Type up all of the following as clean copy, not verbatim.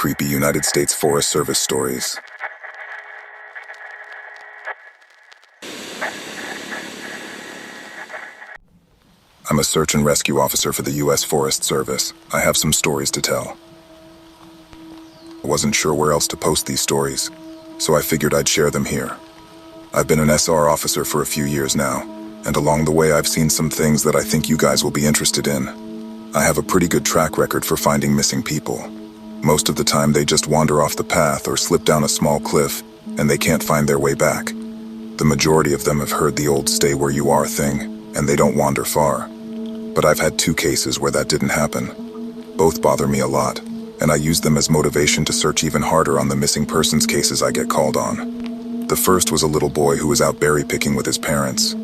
creepy United States Forest Service stories. I'm a search and rescue officer for the U.S. Forest Service. I have some stories to tell. I wasn't sure where else to post these stories, so I figured I'd share them here. I've been an SR officer for a few years now, and along the way I've seen some things that I think you guys will be interested in. I have a pretty good track record for finding missing people. Most of the time they just wander off the path or slip down a small cliff, and they can't find their way back. The majority of them have heard the old stay where you are thing, and they don't wander far. But I've had 2 cases where that didn't happen. Both bother me a lot, and I use them as motivation to search even harder on the missing persons cases I get called on. The first was a little boy who was out berry picking with his parents.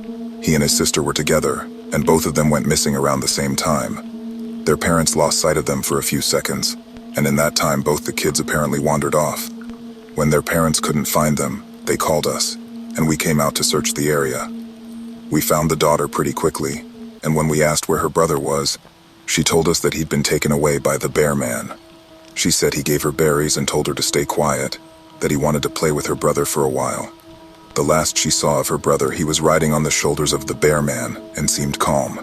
He and his sister were together, and both of them went missing around the same time. Their parents lost sight of them for a few seconds, and in that time both the kids apparently wandered off. When their parents couldn't find them, they called us, and we came out to search the area. We found the daughter pretty quickly, and when we asked where her brother was, she told us that he'd been taken away by the bear man. She said he gave her berries and told her to stay quiet, that he wanted to play with her brother for a while. The last she saw of her brother, he was riding on the shoulders of the bear man and seemed calm.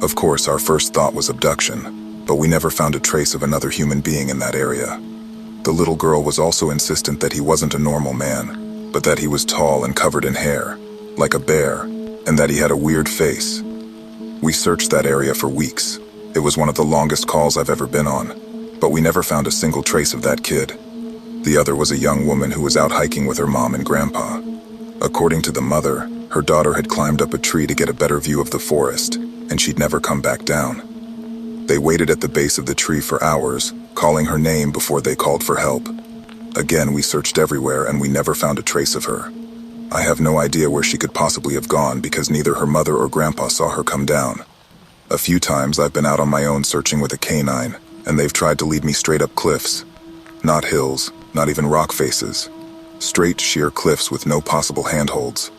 Of course, our first thought was abduction, but we never found a trace of another human being in that area. The little girl was also insistent that he wasn't a normal man, but that he was tall and covered in hair, like a bear, and that he had a weird face. We searched that area for weeks. It was one of the longest calls I've ever been on, but we never found a single trace of that kid. The other was a young woman who was out hiking with her mom and grandpa. According to the mother, her daughter had climbed up a tree to get a better view of the forest, and she'd never come back down. They waited at the base of the tree for hours, calling her name before they called for help. Again, we searched everywhere and we never found a trace of her. I have no idea where she could possibly have gone because neither her mother or grandpa saw her come down. A few times I've been out on my own searching with a canine, and they've tried to lead me straight up cliffs. Not hills, not even rock faces. Straight, sheer cliffs with no possible handholds.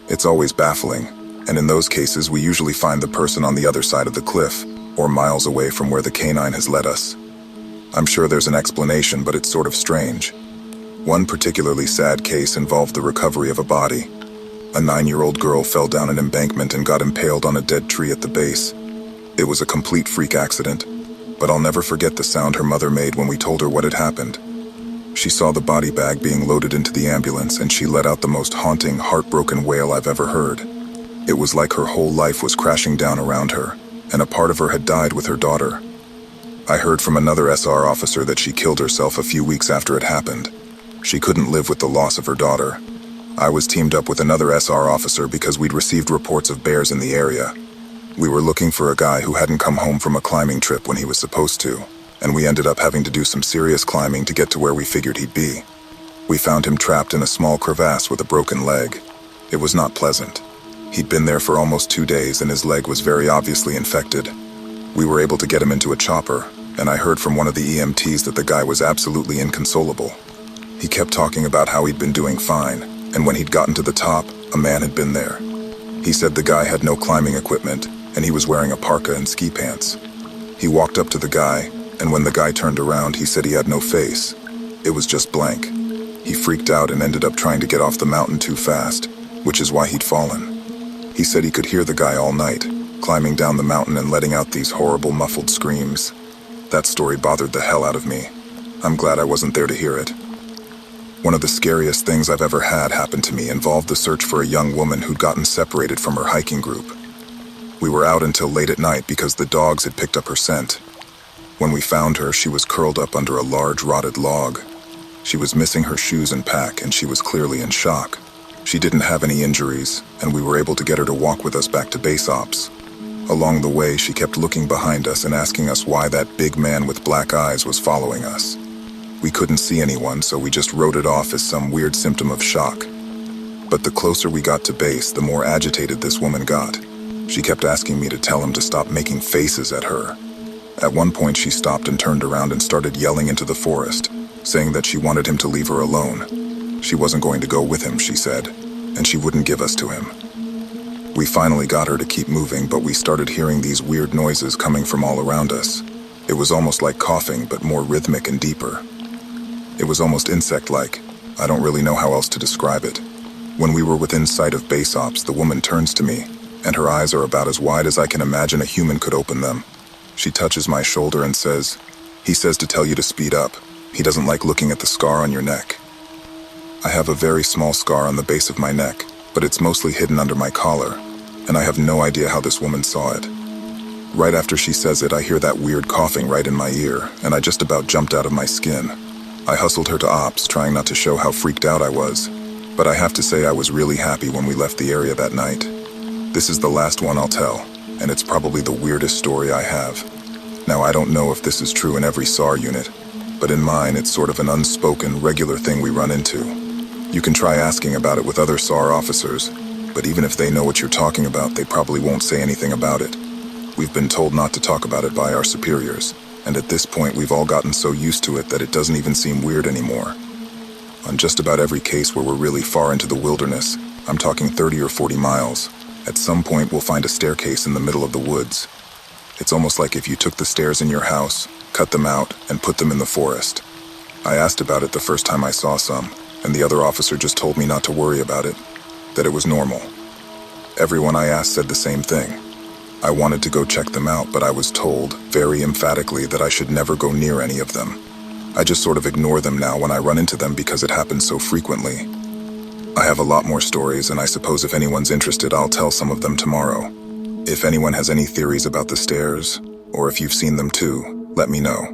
It's always baffling, and in those cases we usually find the person on the other side of the cliff, or miles away from where the canine has led us. I'm sure there's an explanation, but it's sort of strange. One particularly sad case involved the recovery of a body. A 9-year-old girl fell down an embankment and got impaled on a dead tree at the base. It was a complete freak accident, but I'll never forget the sound her mother made when we told her what had happened. She saw the body bag being loaded into the ambulance and she let out the most haunting, heartbroken wail I've ever heard. It was like her whole life was crashing down around her, and a part of her had died with her daughter. I heard from another SR officer that she killed herself a few weeks after it happened. She couldn't live with the loss of her daughter. I was teamed up with another SR officer because we'd received reports of bears in the area. We were looking for a guy who hadn't come home from a climbing trip when he was supposed to, and we ended up having to do some serious climbing to get to where we figured he'd be. We found him trapped in a small crevasse with a broken leg. It was not pleasant. He'd been there for almost 2 days and his leg was very obviously infected. We were able to get him into a chopper, and I heard from one of the EMTs that the guy was absolutely inconsolable. He kept talking about how he'd been doing fine, and when he'd gotten to the top, a man had been there. He said the guy had no climbing equipment, and he was wearing a parka and ski pants. He walked up to the guy, and when the guy turned around, he said he had no face. It was just blank. He freaked out and ended up trying to get off the mountain too fast, which is why he'd fallen. He said he could hear the guy all night, climbing down the mountain and letting out these horrible muffled screams. That story bothered the hell out of me. I'm glad I wasn't there to hear it. One of the scariest things I've ever had happen to me involved the search for a young woman who'd gotten separated from her hiking group. We were out until late at night because the dogs had picked up her scent. When we found her, she was curled up under a large rotted log. She was missing her shoes and pack, and she was clearly in shock. She didn't have any injuries, and we were able to get her to walk with us back to base ops. Along the way, she kept looking behind us and asking us why that big man with black eyes was following us. We couldn't see anyone, so we just wrote it off as some weird symptom of shock. But the closer we got to base, the more agitated this woman got. She kept asking me to tell him to stop making faces at her. At one point, she stopped and turned around and started yelling into the forest, saying that she wanted him to leave her alone. She wasn't going to go with him, she said, and she wouldn't give us to him. We finally got her to keep moving, but we started hearing these weird noises coming from all around us. It was almost like coughing, but more rhythmic and deeper. It was almost insect-like. I don't really know how else to describe it. When we were within sight of base ops, the woman turns to me, and her eyes are about as wide as I can imagine a human could open them. She touches my shoulder and says, "He says to tell you to speed up. He doesn't like looking at the scar on your neck." I have a very small scar on the base of my neck, but it's mostly hidden under my collar, and I have no idea how this woman saw it. Right after she says it, I hear that weird coughing right in my ear, and I just about jumped out of my skin. I hustled her to ops, trying not to show how freaked out I was, but I have to say I was really happy when we left the area that night. This is the last one I'll tell, and it's probably the weirdest story I have. Now, I don't know if this is true in every SAR unit, but in mine it's sort of an unspoken, regular thing we run into. You can try asking about it with other SAR officers, but even if they know what you're talking about, they probably won't say anything about it. We've been told not to talk about it by our superiors, and at this point we've all gotten so used to it that it doesn't even seem weird anymore. On just about every case where we're really far into the wilderness, I'm talking 30 or 40 miles, at some point we'll find a staircase in the middle of the woods. It's almost like if you took the stairs in your house, cut them out, and put them in the forest. I asked about it the first time I saw some, and the other officer just told me not to worry about it, that it was normal. Everyone I asked said the same thing. I wanted to go check them out, but I was told, very emphatically, that I should never go near any of them. I just sort of ignore them now when I run into them because it happens so frequently. I have a lot more stories, and I suppose if anyone's interested, I'll tell some of them tomorrow. If anyone has any theories about the stairs, or if you've seen them too, let me know.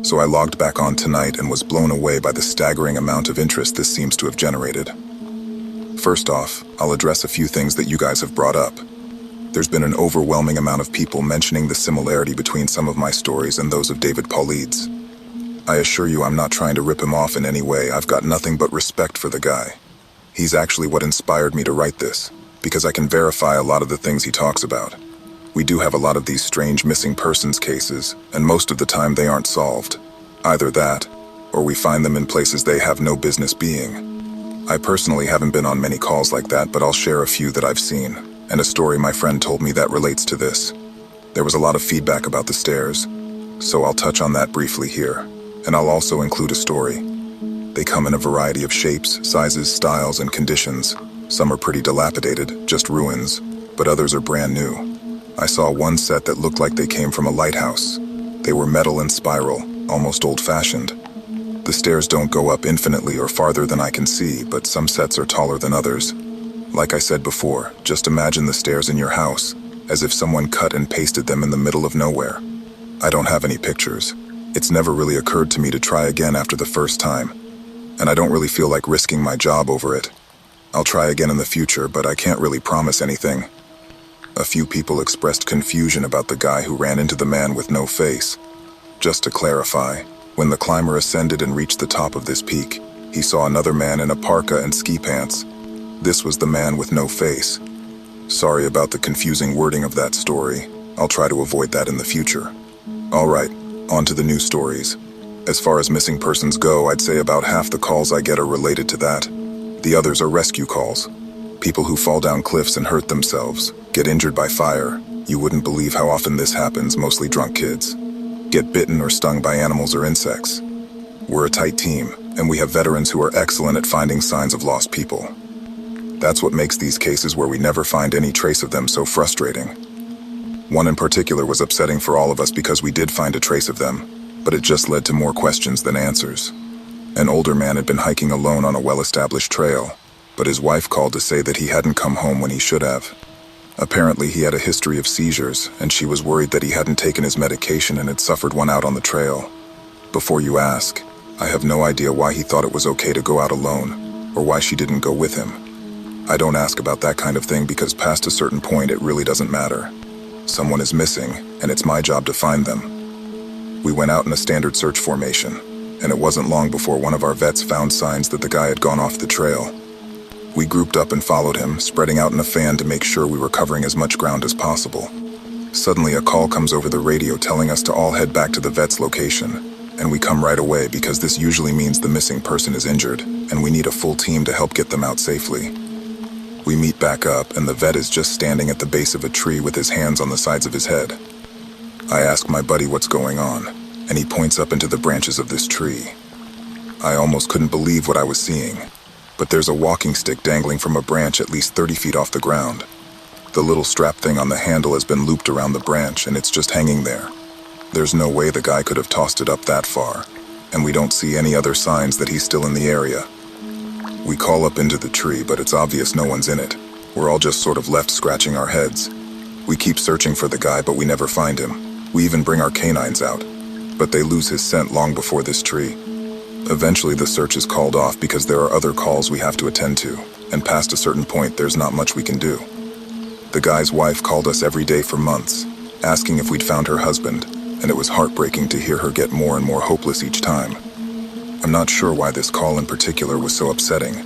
So I logged back on tonight and was blown away by the staggering amount of interest this seems to have generated. First off, I'll address a few things that you guys have brought up. There's been an overwhelming amount of people mentioning the similarity between some of my stories and those of David Paulides. I assure you I'm not trying to rip him off in any way. I've got nothing but respect for the guy. He's actually what inspired me to write this, because I can verify a lot of the things he talks about. We do have a lot of these strange missing persons cases, and most of the time they aren't solved. Either that, or we find them in places they have no business being. I personally haven't been on many calls like that, but I'll share a few that I've seen, and a story my friend told me that relates to this. There was a lot of feedback about the stairs, so I'll touch on that briefly here, and I'll also include a story. They come in a variety of shapes, sizes, styles, and conditions. Some are pretty dilapidated, just ruins, but others are brand new. I saw one set that looked like they came from a lighthouse. They were metal and spiral, almost old-fashioned. The stairs don't go up infinitely or farther than I can see, but some sets are taller than others. Like I said before, just imagine the stairs in your house, as if someone cut and pasted them in the middle of nowhere. I don't have any pictures. It's never really occurred to me to try again after the first time, and I don't really feel like risking my job over it. I'll try again in the future, but I can't really promise anything. A few people expressed confusion about the guy who ran into the man with no face. Just to clarify, when the climber ascended and reached the top of this peak, he saw another man in a parka and ski pants. This was the man with no face. Sorry about the confusing wording of that story. I'll try to avoid that in the future. Alright, on to the new stories. As far as missing persons go, I'd say about half the calls I get are related to that. The others are rescue calls. People who fall down cliffs and hurt themselves, get injured by fire. You wouldn't believe how often this happens, mostly drunk kids. Get bitten or stung by animals or insects. We're a tight team, and we have veterans who are excellent at finding signs of lost people. That's what makes these cases where we never find any trace of them so frustrating. One in particular was upsetting for all of us because we did find a trace of them, but it just led to more questions than answers. An older man had been hiking alone on a well-established trail, but his wife called to say that he hadn't come home when he should have. Apparently he had a history of seizures, and she was worried that he hadn't taken his medication and had suffered one out on the trail. Before you ask, I have no idea why he thought it was okay to go out alone, or why she didn't go with him. I don't ask about that kind of thing because past a certain point it really doesn't matter. Someone is missing, and it's my job to find them. We went out in a standard search formation, and it wasn't long before one of our vets found signs that the guy had gone off the trail. We grouped up and followed him, spreading out in a fan to make sure we were covering as much ground as possible. Suddenly a call comes over the radio telling us to all head back to the vet's location, and we come right away because this usually means the missing person is injured, and we need a full team to help get them out safely. We meet back up, and the vet is just standing at the base of a tree with his hands on the sides of his head. I ask my buddy what's going on, and he points up into the branches of this tree. I almost couldn't believe what I was seeing, but there's a walking stick dangling from a branch at least 30 feet off the ground. The little strap thing on the handle has been looped around the branch, and it's just hanging there. There's no way the guy could have tossed it up that far, and we don't see any other signs that he's still in the area. We call up into the tree, but it's obvious no one's in it. We're all just sort of left scratching our heads. We keep searching for the guy, but we never find him. We even bring our canines out, but they lose his scent long before this tree. Eventually the search is called off because there are other calls we have to attend to, and past a certain point there's not much we can do. The guy's wife called us every day for months, asking if we'd found her husband, and it was heartbreaking to hear her get more and more hopeless each time. I'm not sure why this call in particular was so upsetting,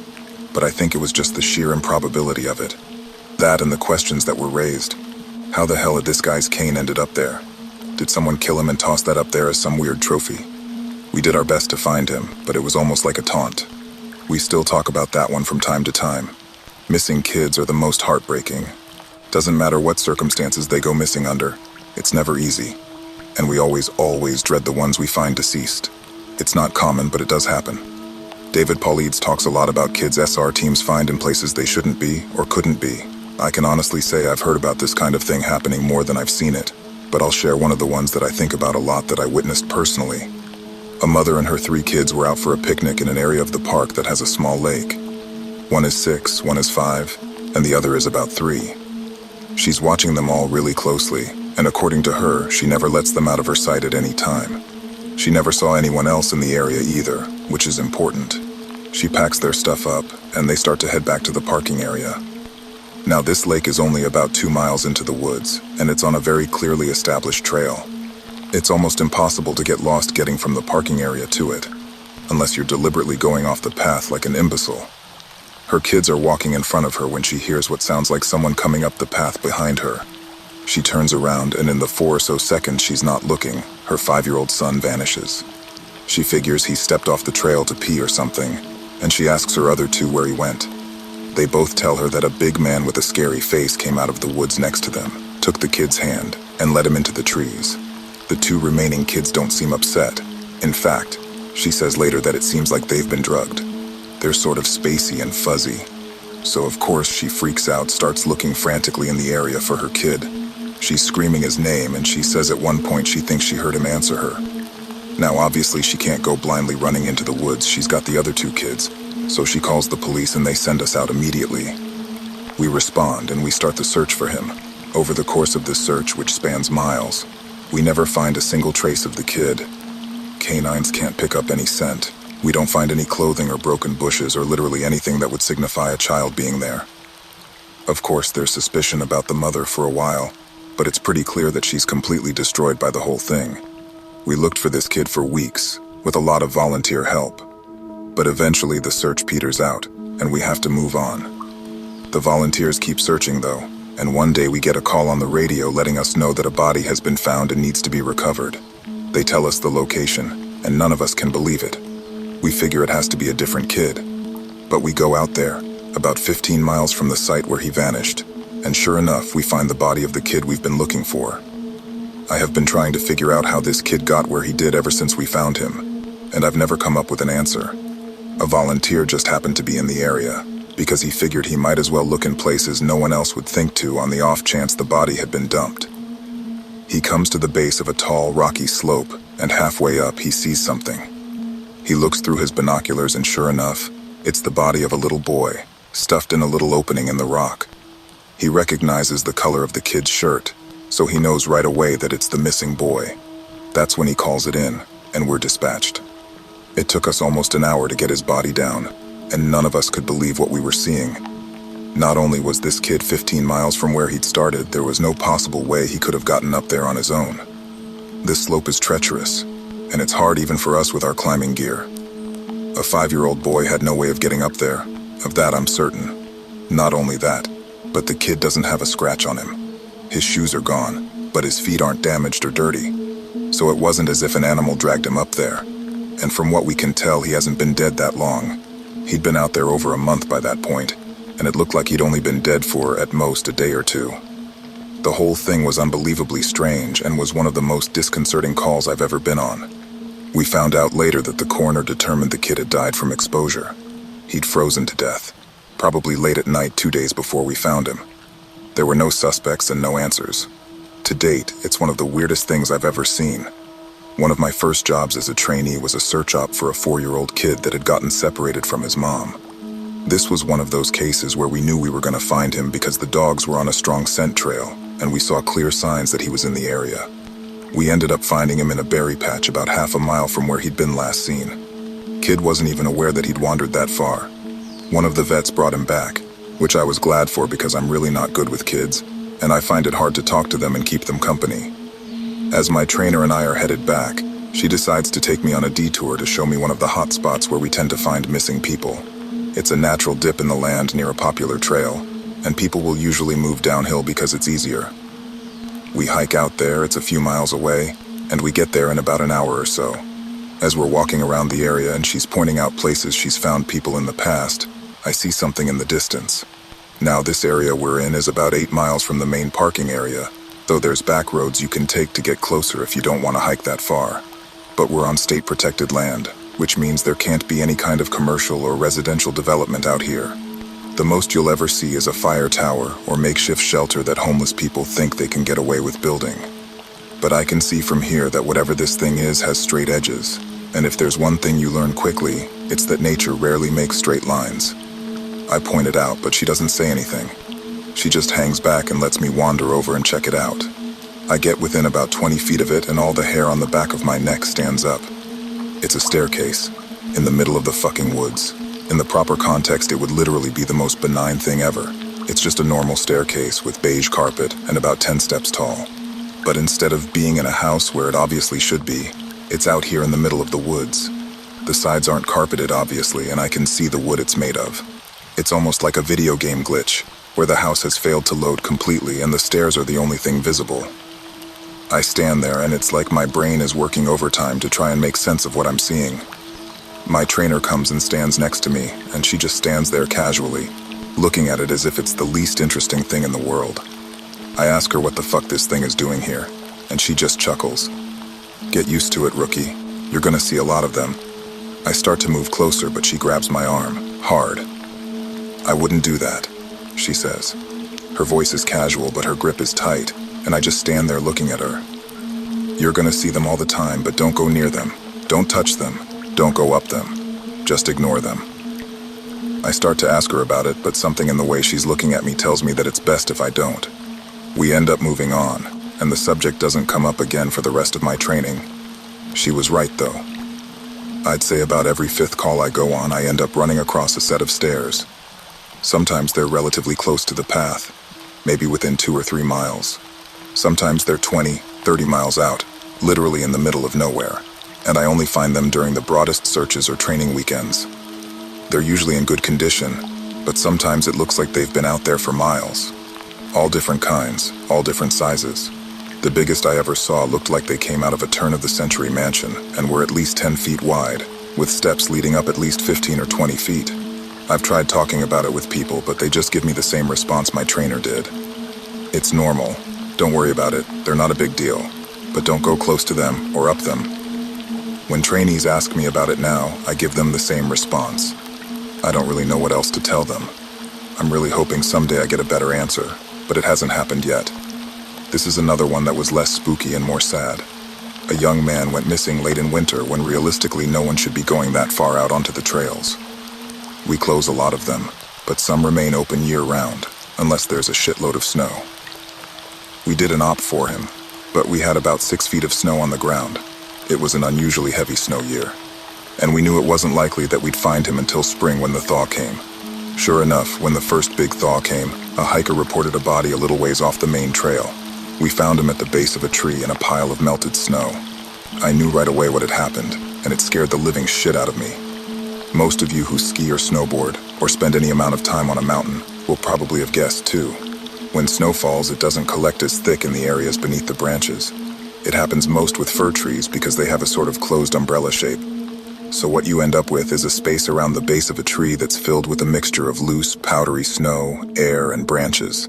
but I think it was just the sheer improbability of it. That and the questions that were raised. How the hell had this guy's cane ended up there? Did someone kill him and toss that up there as some weird trophy? We did our best to find him, but it was almost like a taunt. We still talk about that one from time to time. Missing kids are the most heartbreaking. Doesn't matter what circumstances they go missing under, it's never easy. And we always dread the ones we find deceased. It's not common, but it does happen. David Paulides talks a lot about kids SR teams find in places they shouldn't be or couldn't be. I can honestly say I've heard about this kind of thing happening more than I've seen it, but I'll share one of the ones that I think about a lot that I witnessed personally. A mother and her 3 kids were out for a picnic in an area of the park that has a small lake. One is 6, one is 5, and the other is about 3. She's watching them all really closely, and according to her, she never lets them out of her sight at any time. She never saw anyone else in the area either, which is important. She packs their stuff up, and they start to head back to the parking area. Now this lake is only about 2 miles into the woods, and it's on a very clearly established trail. It's almost impossible to get lost getting from the parking area to it, unless you're deliberately going off the path like an imbecile. Her kids are walking in front of her when she hears what sounds like someone coming up the path behind her. She turns around, and in the 4 or so seconds she's not looking, her 5-year-old son vanishes. She figures he stepped off the trail to pee or something, and she asks her other 2 where he went. They both tell her that a big man with a scary face came out of the woods next to them, took the kid's hand, and led him into the trees. The 2 remaining kids don't seem upset. In fact, she says later that it seems like they've been drugged. They're sort of spacey and fuzzy. So of course she freaks out, starts looking frantically in the area for her kid. She's screaming his name, and she says at one point she thinks she heard him answer her. Now obviously she can't go blindly running into the woods, she's got the other 2 kids, so she calls the police and they send us out immediately. We respond and we start the search for him. Over the course of this search, which spans miles, we never find a single trace of the kid. Canines can't pick up any scent. We don't find any clothing or broken bushes or literally anything that would signify a child being there. Of course, there's suspicion about the mother for a while, but it's pretty clear that she's completely destroyed by the whole thing. We looked for this kid for weeks, with a lot of volunteer help. But eventually the search peters out, and we have to move on. The volunteers keep searching though, and one day we get a call on the radio letting us know that a body has been found and needs to be recovered. They tell us the location, and none of us can believe it. We figure it has to be a different kid. But we go out there, about 15 miles from the site where he vanished, and sure enough, we find the body of the kid we've been looking for. I have been trying to figure out how this kid got where he did ever since we found him, and I've never come up with an answer. A volunteer just happened to be in the area, because he figured he might as well look in places no one else would think to on the off chance the body had been dumped. He comes to the base of a tall, rocky slope, and halfway up he sees something. He looks through his binoculars and sure enough, it's the body of a little boy, stuffed in a little opening in the rock. He recognizes the color of the kid's shirt, so he knows right away that it's the missing boy. That's when he calls it in, and we're dispatched. It took us almost an hour to get his body down, and none of us could believe what we were seeing. Not only was this kid 15 miles from where he'd started, there was no possible way he could have gotten up there on his own. This slope is treacherous, and it's hard even for us with our climbing gear. A 5-year-old boy had no way of getting up there, of that I'm certain. Not only that, but the kid doesn't have a scratch on him. His shoes are gone, but his feet aren't damaged or dirty. So it wasn't as if an animal dragged him up there. And from what we can tell, he hasn't been dead that long. He'd been out there over a month by that point, and it looked like he'd only been dead for, at most, a day or two. The whole thing was unbelievably strange and was one of the most disconcerting calls I've ever been on. We found out later that the coroner determined the kid had died from exposure. He'd frozen to death, probably late at night 2 days before we found him. There were no suspects and no answers. To date, it's one of the weirdest things I've ever seen. One of my first jobs as a trainee was a search op for a 4-year-old kid that had gotten separated from his mom. This was one of those cases where we knew we were going to find him because the dogs were on a strong scent trail, and we saw clear signs that he was in the area. We ended up finding him in a berry patch about half a mile from where he'd been last seen. Kid wasn't even aware that he'd wandered that far. One of the vets brought him back, which I was glad for because I'm really not good with kids, and I find it hard to talk to them and keep them company. As my trainer and I are headed back, she decides to take me on a detour to show me one of the hot spots where we tend to find missing people. It's a natural dip in the land near a popular trail, and people will usually move downhill because it's easier. We hike out there, it's a few miles away, and we get there in about an hour or so. As we're walking around the area and she's pointing out places she's found people in the past, I see something in the distance. Now, this area we're in is about 8 miles from the main parking area, though there's back roads you can take to get closer if you don't want to hike that far. But we're on state-protected land, which means there can't be any kind of commercial or residential development out here. The most you'll ever see is a fire tower or makeshift shelter that homeless people think they can get away with building. But I can see from here that whatever this thing is has straight edges, and if there's one thing you learn quickly, it's that nature rarely makes straight lines. I point it out, but she doesn't say anything. She just hangs back and lets me wander over and check it out. I get within about 20 feet of it and all the hair on the back of my neck stands up. It's a staircase, in the middle of the fucking woods. In the proper context, it would literally be the most benign thing ever. It's just a normal staircase with beige carpet and about 10 steps tall. But instead of being in a house where it obviously should be, it's out here in the middle of the woods. The sides aren't carpeted, obviously, and I can see the wood it's made of. It's almost like a video game glitch, where the house has failed to load completely and the stairs are the only thing visible. I stand there and it's like my brain is working overtime to try and make sense of what I'm seeing. My trainer comes and stands next to me, and she just stands there casually, looking at it as if it's the least interesting thing in the world. I ask her what the fuck this thing is doing here, and she just chuckles. Get used to it, rookie. You're gonna see a lot of them. I start to move closer, but she grabs my arm, hard. I wouldn't do that, she says. Her voice is casual, but her grip is tight, and I just stand there looking at her. You're gonna see them all the time, but don't go near them. Don't touch them. Don't go up them. Just ignore them. I start to ask her about it, but something in the way she's looking at me tells me that it's best if I don't. We end up moving on, and the subject doesn't come up again for the rest of my training. She was right, though. I'd say about every 5th call I go on, I end up running across a set of stairs. Sometimes they're relatively close to the path, maybe within 2 or 3 miles. Sometimes they're 20, 30 miles out, literally in the middle of nowhere, and I only find them during the broadest searches or training weekends. They're usually in good condition, but sometimes it looks like they've been out there for miles. All different kinds, all different sizes. The biggest I ever saw looked like they came out of a turn-of-the-century mansion and were at least 10 feet wide, with steps leading up at least 15 or 20 feet. I've tried talking about it with people, but they just give me the same response my trainer did. It's normal. Don't worry about it. They're not a big deal. But don't go close to them or up them. When trainees ask me about it now, I give them the same response. I don't really know what else to tell them. I'm really hoping someday I get a better answer, but it hasn't happened yet. This is another one that was less spooky and more sad. A young man went missing late in winter when realistically no one should be going that far out onto the trails. We close a lot of them, but some remain open year-round, unless there's a shitload of snow. We did an op for him, but we had about 6 feet of snow on the ground. It was an unusually heavy snow year, and we knew it wasn't likely that we'd find him until spring when the thaw came. Sure enough, when the first big thaw came, a hiker reported a body a little ways off the main trail. We found him at the base of a tree in a pile of melted snow. I knew right away what had happened, and it scared the living shit out of me. Most of you who ski or snowboard, or spend any amount of time on a mountain, will probably have guessed too. When snow falls, it doesn't collect as thick in the areas beneath the branches. It happens most with fir trees because they have a sort of closed umbrella shape. So what you end up with is a space around the base of a tree that's filled with a mixture of loose, powdery snow, air, and branches.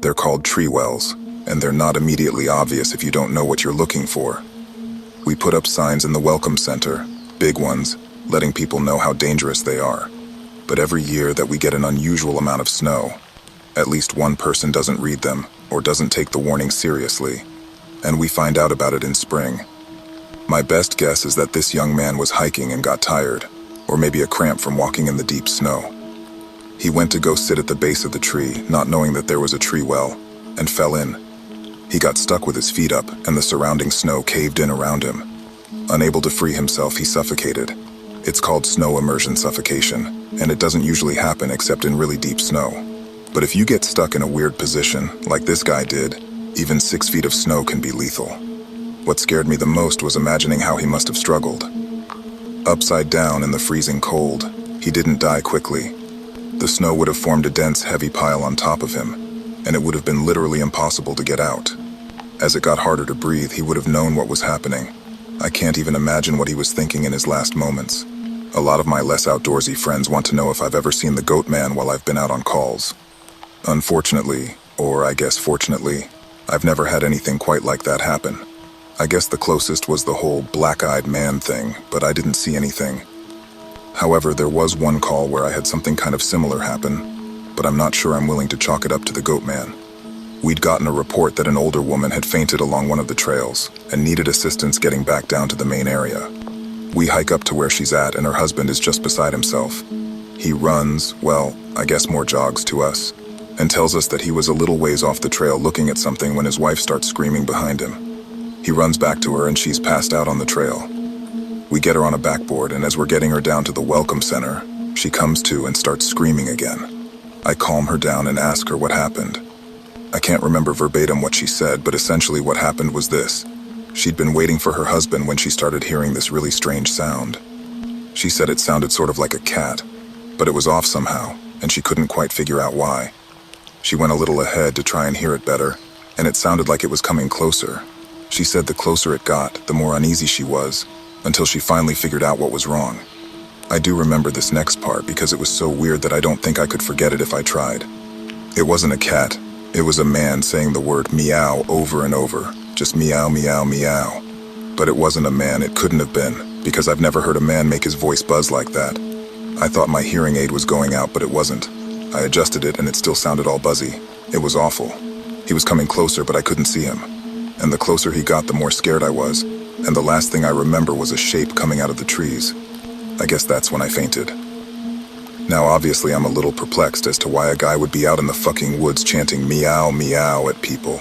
They're called tree wells, and they're not immediately obvious if you don't know what you're looking for. We put up signs in the welcome center, big ones, letting people know how dangerous they are. But every year that we get an unusual amount of snow, at least one person doesn't read them or doesn't take the warning seriously, and we find out about it in spring. My best guess is that this young man was hiking and got tired, or maybe a cramp from walking in the deep snow. He went to go sit at the base of the tree, not knowing that there was a tree well, and fell in. He got stuck with his feet up, and the surrounding snow caved in around him. Unable to free himself, he suffocated. It's called snow immersion suffocation, and it doesn't usually happen except in really deep snow. But if you get stuck in a weird position, like this guy did, even 6 feet of snow can be lethal. What scared me the most was imagining how he must have struggled. Upside down in the freezing cold, he didn't die quickly. The snow would have formed a dense, heavy pile on top of him, and it would have been literally impossible to get out. As it got harder to breathe, he would have known what was happening. I can't even imagine what he was thinking in his last moments. A lot of my less outdoorsy friends want to know if I've ever seen the goat man while I've been out on calls. Unfortunately, or I guess fortunately, I've never had anything quite like that happen. I guess the closest was the whole black-eyed man thing, but I didn't see anything. However, there was one call where I had something kind of similar happen, but I'm not sure I'm willing to chalk it up to the goat man. We'd gotten a report that an older woman had fainted along one of the trails and needed assistance getting back down to the main area. We hike up to where she's at, and her husband is just beside himself. He runs, well, I guess more jogs to us, and tells us that he was a little ways off the trail looking at something when his wife starts screaming behind him. He runs back to her and she's passed out on the trail. We get her on a backboard, and as we're getting her down to the welcome center, she comes to and starts screaming again. I calm her down and ask her what happened. I can't remember verbatim what she said, but essentially what happened was this. She'd been waiting for her husband when she started hearing this really strange sound. She said it sounded sort of like a cat, but it was off somehow, and she couldn't quite figure out why. She went a little ahead to try and hear it better, and it sounded like it was coming closer. She said the closer it got, the more uneasy she was, until she finally figured out what was wrong. I do remember this next part because it was so weird that I don't think I could forget it if I tried. It wasn't a cat. It was a man saying the word meow over and over. Just meow, meow, meow. But it wasn't a man, it couldn't have been, because I've never heard a man make his voice buzz like that. I thought my hearing aid was going out, but it wasn't. I adjusted it and it still sounded all buzzy. It was awful. He was coming closer, but I couldn't see him. And the closer he got, the more scared I was. And the last thing I remember was a shape coming out of the trees. I guess that's when I fainted. Now obviously I'm a little perplexed as to why a guy would be out in the fucking woods chanting meow, meow at people.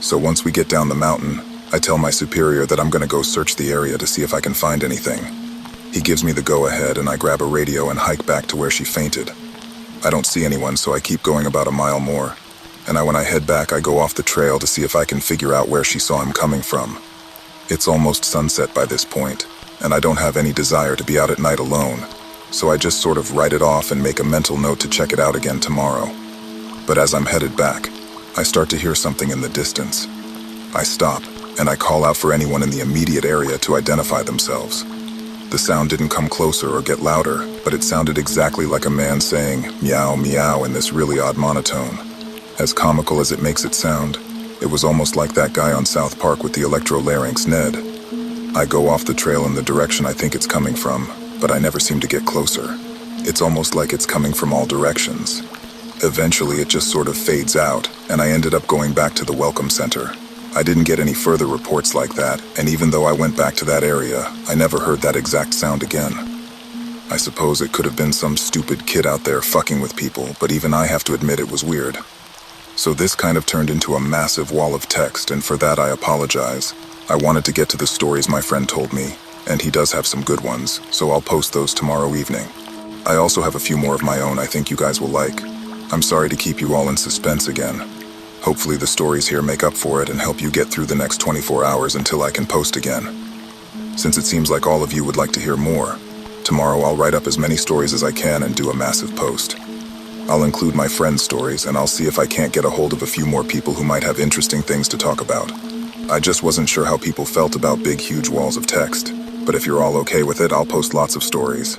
So once we get down the mountain, I tell my superior that I'm gonna go search the area to see if I can find anything. He gives me the go-ahead and I grab a radio and hike back to where she fainted. I don't see anyone, so I keep going about a mile more. And when I head back, I go off the trail to see if I can figure out where she saw him coming from. It's almost sunset by this point, and I don't have any desire to be out at night alone, so I just sort of write it off and make a mental note to check it out again tomorrow. But as I'm headed back, I start to hear something in the distance. I stop, and I call out for anyone in the immediate area to identify themselves. The sound didn't come closer or get louder, but it sounded exactly like a man saying meow, meow in this really odd monotone. As comical as it makes it sound, it was almost like that guy on South Park with the electrolarynx, Ned. I go off the trail in the direction I think it's coming from, but I never seem to get closer. It's almost like it's coming from all directions. Eventually it just sort of fades out, and I ended up going back to the welcome center. I didn't get any further reports like that, and even though I went back to that area, I never heard that exact sound again. I suppose it could have been some stupid kid out there fucking with people, but even I have to admit it was weird. So this kind of turned into a massive wall of text, and for that I apologize. I wanted to get to the stories my friend told me, and he does have some good ones, so I'll post those tomorrow evening. I also have a few more of my own I think you guys will like. I'm sorry to keep you all in suspense again. Hopefully the stories here make up for it and help you get through the next 24 hours until I can post again. Since it seems like all of you would like to hear more, tomorrow I'll write up as many stories as I can and do a massive post. I'll include my friends' stories, and I'll see if I can't get a hold of a few more people who might have interesting things to talk about. I just wasn't sure how people felt about big, huge walls of text. But if you're all okay with it, I'll post lots of stories.